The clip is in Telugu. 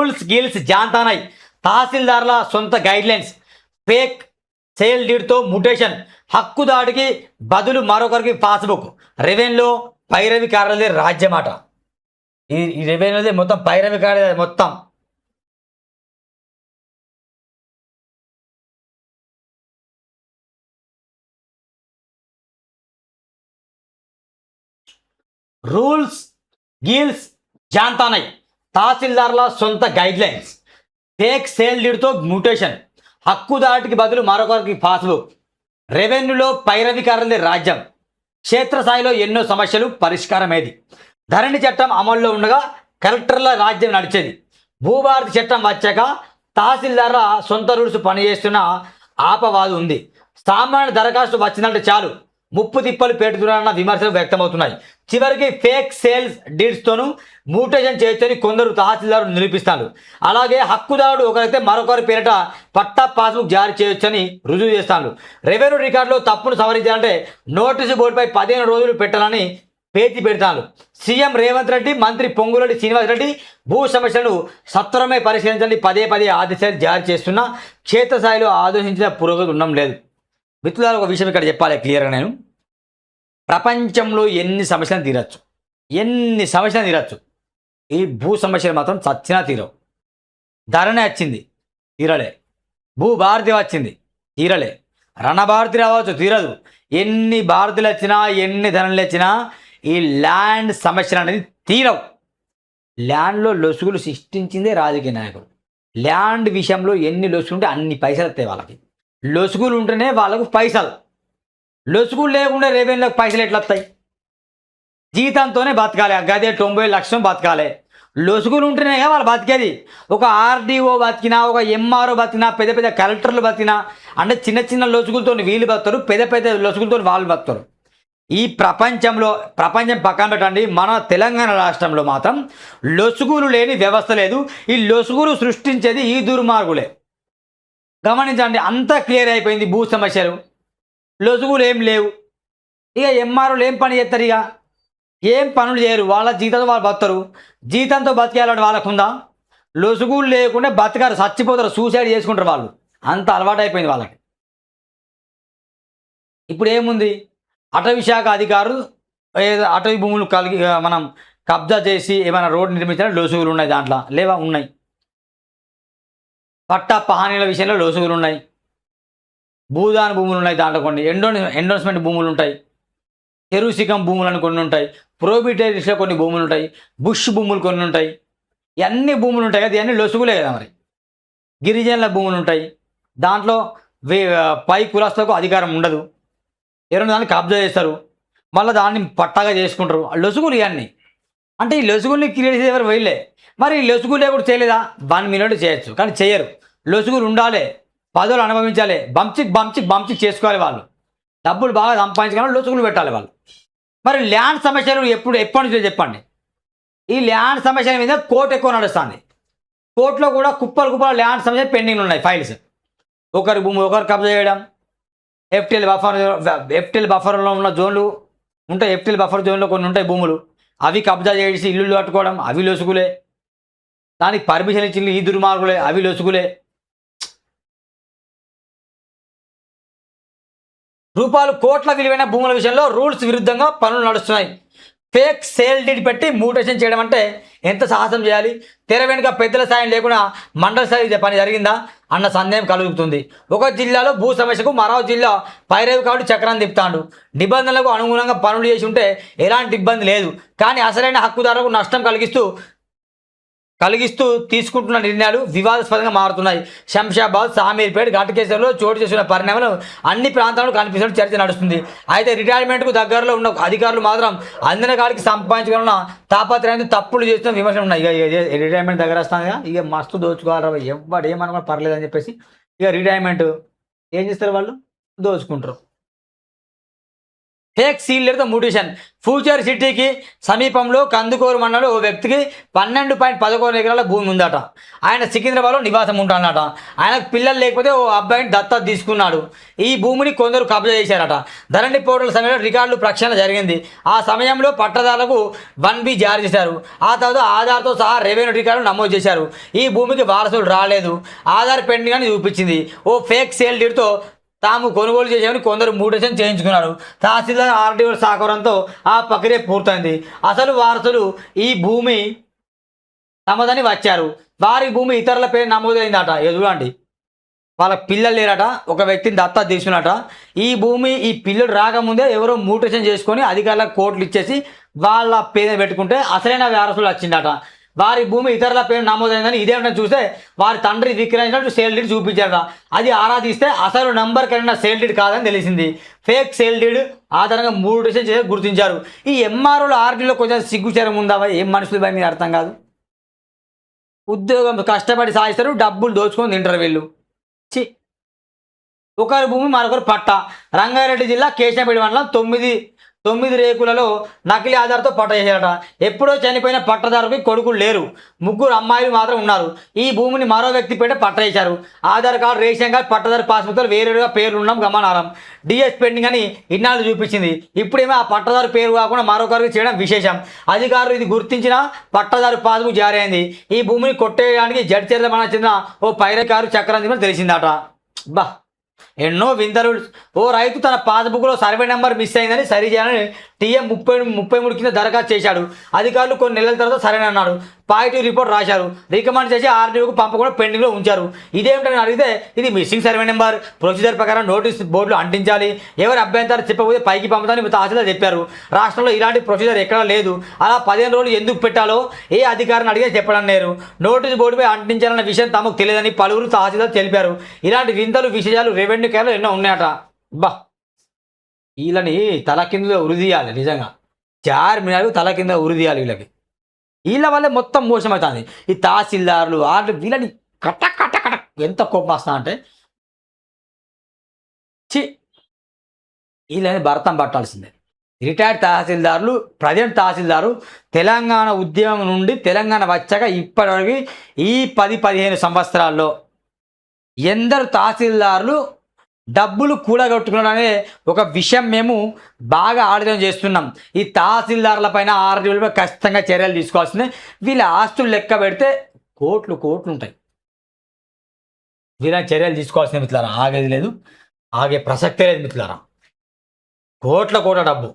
రూల్స్ గీల్స్ జాంతానాయ్, తహసీల్దార్ల సొంత గైడ్లైన్స్, ఫేక్ సేల్ డీడ్తో ముటేషన్, హక్కుదాడికి బదులు మరొకరికి పాస్బుక్, రెవెన్యూలో పైరవికారులదే రాజ్యమాట. ఈ రెవెన్యూదే మొత్తం పైరవికారులే మొత్తం. రూల్స్ గీల్స్ జాంతానాయ్, తహసీల్దార్ల సొంత గైడ్లైన్స్, ఫేక్ సేల్ డీడ్తో మ్యూటేషన్, హక్కుదాటికి బదులు మరొకరికి పాస్బుక్, రెవెన్యూలో పైరవికారులదే రాజ్యం. క్షేత్రస్థాయిలో ఎన్నో సమస్యలు పరిష్కారమేది. ధరణి చట్టం అమల్లో ఉండగా కలెక్టర్ల రాజ్యం నడిచేది. భూభారతి చట్టం వచ్చాక తహసీల్దార్ల సొంత రూల్స్ పనిచేస్తున్న ఆపవాదు ఉంది. సామాన్య దరఖాస్తు వచ్చిందంటే చాలు ముప్పు తిప్పలు పెడుతున్నారన్న విమర్శలు వ్యక్తమవుతున్నాయి. చివరికి ఫేక్ సేల్స్ డీడ్స్తోనూ మ్యూటేషన్ చేయొచ్చని కొందరు తహసీల్దారులు నిరూపిస్తారు. అలాగే హక్కుదారుడు ఒకరైతే మరొకరి పేరిట పట్టా పాస్బుక్ జారీ చేయొచ్చని రుజువు చేస్తాడు. రెవెన్యూ రికార్డులో తప్పును సవరించాలంటే నోటీసు బోర్డుపై 15 రోజులు పెట్టాలని పేచి పెడతాను. సీఎం రేవంత్ రెడ్డి, మంత్రి పొంగులేటి శ్రీనివాసరెడ్డి భూ సమస్యలను సత్వరమే పరిశీలించండి పదే ఆదేశాలు జారీ చేస్తున్నా క్షేత్రస్థాయిలో ఆదేశించిన పురోగతి ఉండడం లేదు. మిత్రులారా, ఒక విషయం ఇక్కడ చెప్పాలి క్లియర్గా. నేను ప్రపంచంలో ఎన్ని సమస్యలు తీరచ్చు, ఈ భూ సమస్యలు మాత్రం చచ్చినా తీరవు. ధరణి వచ్చింది తీరలే, భూభారతి వచ్చింది తీరలే, రణభారతి రావచ్చు తీరదు. ఎన్ని భారతులు వచ్చినా ఎన్ని ధనలు వచ్చినా ఈ ల్యాండ్ సమస్యలు అనేది తీరవు. ల్యాండ్లో లొసుగులు సృష్టించిందే రాజకీయ నాయకులు. ల్యాండ్ విషయంలో ఎన్ని లొసుగులు ఉంటే అన్ని పైసలు వస్తాయి వాళ్ళకి. లొసుగులు ఉంటేనే వాళ్ళకు పైసలు. లొసుగులు లేకుండా రెవెన్యూలకు పైసలు ఎట్లా వస్తాయి? జీతంతోనే బతకాలి. గదే 90 లక్షలు బతకాలి. లొసుగులు ఉంటేనే వాళ్ళు బతికేది. ఒక ఆర్డీఓ బతికినా, ఒక ఎంఆర్ఓ బతికినా, పెద్ద కలెక్టర్లు బతికినా, అంటే చిన్న లొసుగులతో వీళ్ళు బతారు, పెద్ద లొసుగులతో వాళ్ళు బతారు. ఈ ప్రపంచం పక్కన పెట్టండి, మన తెలంగాణ రాష్ట్రంలో మాత్రం లొసుగులు లేని వ్యవస్థ లేదు. ఈ లొసుగులు సృష్టించేది ఈ దుర్మార్గులే. గమనించండి, అంతా క్లియర్ అయిపోయింది. భూ సమస్యలు, లొసుగులు ఏం లేవు. ఇక ఎంఆర్ఓలు ఏం పని చేస్తారు? ఇక ఏం పనులు చేయరు. వాళ్ళ జీతంతో వాళ్ళు బతరు. జీతంతో బతికేయాలని వాళ్ళకుందా? లొసుగులు లేకుండా బతకారు, చచ్చిపోతారు, సూసైడ్ చేసుకుంటారు వాళ్ళు. అంత అలవాటు అయిపోయింది వాళ్ళకి. ఇప్పుడు ఏముంది? అటవీ శాఖ అధికారులు అటవీ భూములు మనం కబ్జా చేసి ఏమైనా రోడ్డు నిర్మించాలంటే లొసుగులు ఉన్నాయి, దాంట్లో లేవా? ఉన్నాయి. పట్టా పహానీల విషయంలో లొసుగులు ఉన్నాయి. భూదాన భూములు ఉన్నాయి, దాంట్లో కొన్ని ఎండోర్స్మెంట్ భూములు ఉంటాయి. చెరుసికం భూములు అని కొన్ని ఉంటాయి. ప్రోబిటరీస్లో కొన్ని భూములు ఉంటాయి. బుష్ భూములు కొన్ని ఉంటాయి. ఇవన్నీ భూములు ఉంటాయి కదా, ఇవన్నీ లొసుగులే కదా. మరి గిరిజనుల భూములు ఉంటాయి, దాంట్లో పై కులస్తులకు అధికారం ఉండదు. ఎవరైనా దాన్ని కబ్జా చేస్తారు, మళ్ళీ దాన్ని పట్టాగా చేసుకుంటారు. లొసుగులు ఇవన్నీ. అంటే ఈ లొసుగుల్ని క్రియేట్ చేసే ఎవరు వెళ్ళే. మరి ఈ లొసుగులు లేకుండా చేయలేదా? 1 మినిట్ చేయొచ్చు, కానీ చేయరు. లొసుగులు ఉండాలి, పదవులు అనుభవించాలి, బంచి చేసుకోవాలి. వాళ్ళు డబ్బులు బాగా సంపాదించుకోవాలి, లొసుగులు పెట్టాలి వాళ్ళు. మరి ల్యాండ్ సమస్యలు ఎప్పటి నుంచో చెప్పండి. ఈ ల్యాండ్ సమస్యల మీద కోర్టు ఎక్కువ నడుస్తుంది. కోర్టులో కూడా కుప్పలు ల్యాండ్ సమస్యలు పెండింగ్లు ఉన్నాయి, ఫైల్స్. ఒకరి భూమి ఒకరు కబ్జా చేయడం, ఎఫ్టీఎల్ బఫర్లో ఉన్న జోన్లు ఉంటాయి. ఎఫ్టీఎల్ బఫర్ జోన్లో కొన్ని ఉంటాయి భూములు, అవి కబ్జా చేసి ఇల్లు కట్టుకోవడం, అవి లొసుగులే. దానికి పర్మిషన్ ఇచ్చి ఈ దుర్మార్గులే, అవి లొసుగులే. రూపాయలు కోట్ల విలువైన భూముల విషయంలో రూల్స్ విరుద్ధంగా పనులు నడుస్తున్నాయి. ఫేక్ సేల్ డీడ్ పెట్టి మ్యూటేషన్ చేయడం అంటే ఎంత సాహసం చేయాలి? తెర వెనుక పెద్దల సాయం లేకుండా మండల స్థాయి పని జరిగిందా అన్న సందేహం కలుగుతుంది. ఒక జిల్లాలో భూ సమస్యకు మరో జిల్లా పైరవి కాబట్టి చక్రాన్ని తిప్పుతాడు. నిబంధనలకు అనుగుణంగా పనులు చేసి ఉంటే ఎలాంటి ఇబ్బంది లేదు. కానీ అసలైన హక్కుదారులకు నష్టం కలిగిస్తూ తీసుకుంటున్న నిర్ణయాలు వివాదాస్పదంగా మారుతున్నాయి. శంషాబాద్, సామీర్పేట్, ఘటకేశ్వర్లో చోటు చేసిన పరిణామాలు అన్ని ప్రాంతాల్లో కనిపిస్తున్న చర్చ నడుస్తుంది. అయితే రిటైర్మెంట్కు దగ్గరలో ఉన్న అధికారులు మాత్రం అందిన కాడికి సంపాదించుకున్న తాపత్రయాన్ని తప్పులు చేస్తున్న విమర్శలు ఉన్నాయి. ఇక రిటైర్మెంట్ దగ్గర వస్తాను, ఇక మస్తు దోచుకోవాలి, ఎవడు ఏమనుకో పర్లేదు అని చెప్పేసి ఇక రిటైర్మెంట్ ఏం చేస్తారు? వాళ్ళు దోచుకుంటారు. ఫేక్ సీల్డ్తో మ్యూటేషన్. ఫ్యూచర్ సిటీకి సమీపంలో కందుకూరు మండలంలో ఓ వ్యక్తికి 12.11 ఎకరాల భూమి ఉందట. ఆయన సికింద్రాబాద్లో నివాసం ఉంటాడట. ఆయనకు పిల్లలు లేకపోతే ఓ అబ్బాయిని దత్తత తీసుకున్నాడు. ఈ భూమిని కొందరు కబ్జా చేశారట. ధరణి పోర్టల్ సమయంలో రికార్డులు ప్రక్షాళన జరిగింది. ఆ సమయంలో పట్టదారులకు 1B జారీ చేశారు. ఆ తర్వాత ఆధార్తో సహా రెవెన్యూ రికార్డులు నమోదు చేశారు. ఈ భూమికి వారసులు రాలేదు, ఆధార్ పెండింగ్ అని చూపించింది. ఓ ఫేక్ సేల్ డీడ్తో తాము కొనుగోలు చేసామని కొందరు మ్యూటేషన్ చేయించుకున్నారు. తహసీల్దార్ ఆర్డీఓ సహకారంతో ఆ ప్రక్రియ పూర్తయింది. అసలు వారసులు ఈ భూమి తమదని వచ్చారు. వారి భూమి ఇతరుల పేరు నమోదైందట. చూడండి, వాళ్ళ పిల్లలు లేరట, ఒక వ్యక్తిని దత్తత తీసుకున్నట. ఈ భూమి ఈ పిల్లలు రాకముందే ఎవరో మ్యూటేషన్ చేసుకొని అధికారులకు కోట్లు ఇచ్చేసి వాళ్ళ పేరు పెట్టుకుంటే అసలైన వారసులు వచ్చిందట. వారి భూమి ఇతరుల పేరు నమోదైందని ఇదేమిటని చూస్తే వారి తండ్రి విక్రయించినట్టు సేల్ డీడ్ చూపించారట. అది ఆరాధిస్తే అసలు నంబర్ కలిగిన సేల్ డీడ్ కాదని తెలిసింది. ఫేక్ సేల్ డీడ్ ఆధారంగా మ్యూటేషన్ చేసి గుర్తించారు. ఈ ఎంఆర్ఓల ఆర్డీలో కొంచెం సిగ్గుచరం ఉందా? ఏం మనుషులు భయ మీద అర్థం కాదు. ఉద్యోగం కష్టపడి సాధిస్తారు, డబ్బులు దోచుకొని తింటారు వీళ్ళు. చి ఒకరి భూమి మరొకరు పట్ట. రంగారెడ్డి జిల్లా కేశంపేట మండలం 9 రేకులలో నకిలీ ఆధార్తో పట్ట చేశారట. ఎప్పుడో చనిపోయిన పట్టదారుకి కొడుకులు లేరు, 3 అమ్మాయిలు మాత్రం ఉన్నారు. ఈ భూమిని మరో వ్యక్తి పేట పట్ట చేశారు. Aadhaar card, ration card, pattadar పాస్బుక్లు వేరేగా పేర్లు ఉండడం గమనార్హం. డిఎస్ పెండింగ్ అని ఇన్నాళ్ళు చూపించింది. ఇప్పుడేమో ఆ పట్టదారు పేరు కాకుండా మరొకరికి చేయడం విశేషం. అధికారులు ఇది గుర్తించిన పట్టదారు పాస్బుక్ జారీ అయింది. ఈ భూమిని కొట్టేయడానికి జడ్చర్ల మన చెందిన ఓ పైరకారు చక్రం తెలిసిందట. బా, ఎన్నో వింతలు. ఓ రైతు తన పాస్బుక్లో సర్వే నెంబర్ మిస్ అయిందని సరి చేయాలని టీఎం 33 కింద దరఖాస్తు చేశాడు. అధికారులు కొన్ని నెలల తర్వాత సరైన అన్నాడు. పాజిటివ్ రిపోర్ట్ రాశారు. రికమెండ్ చేసి ఆర్డీఓకు పంపకుండా పెండింగ్లో ఉంచారు. ఇదేమిటని అడిగితే ఇది మిస్సింగ్ సర్వే నెంబర్, ప్రొసీజర్ ప్రకారం నోటీస్ బోర్డులో అంటించాలి, ఎవరు అభ్యంతరం చెప్పకపోతే పైకి పంపుతామని తహసీల్దార్ చెప్పారు. రాష్ట్రంలో ఇలాంటి ప్రొసీజర్ ఎక్కడా లేదు. అలా 15 రోజులు ఎందుకు పెట్టాలో ఏ అధికారిని అడిగే చెప్పడం లేరు. నోటీస్ బోర్డుపై అంటించాలన్న విషయం తమకు తెలియదని పలువురు తహసీల్దార్ తెలిపారు. ఇలాంటి వింతలు విషయాలు రెవెన్యూ కేరళ ఎన్నో ఉన్నాయట. బా, వీళ్ళని తల కింద ఉరిదీయాలి. నిజంగా చార్మినారు తల కింద ఉరిదీయాలి వీళ్ళకి. వీళ్ళ వల్లే మొత్తం మోసం అవుతుంది. ఈ తహసీల్దారులు వీళ్ళని కట్ట కట్ట కట్ట ఎంత కోపం వస్తా అంటే చి వీళ్ళని భరతం పట్టాల్సిందే. రిటైర్డ్ తహసీల్దారులు, ప్రజెంట్ తహసీల్దారు తెలంగాణ ఉద్యమం నుండి తెలంగాణ వచ్చాక ఇప్పటివరకు ఈ 10-15 సంవత్సరాల్లో ఎందరు తహసీల్దారులు డబ్బులు కూడగొట్టుకున్నాడనే ఒక విషయం మేము బాగా ఆలోచన చేస్తున్నాం. ఈ తహసీల్దారుల పైన ఆర్డీఓలపై ఖచ్చితంగా చర్యలు తీసుకోవాల్సిందే. వీళ్ళ ఆస్తులు లెక్క పెడితే కోట్లు ఉంటాయి. వీళ్ళని చర్యలు తీసుకోవాల్సిన మిత్రులారా, ఆగేది లేదు, ఆగే ప్రసక్తే లేదు మిత్రులారా. కోట్ల డబ్బు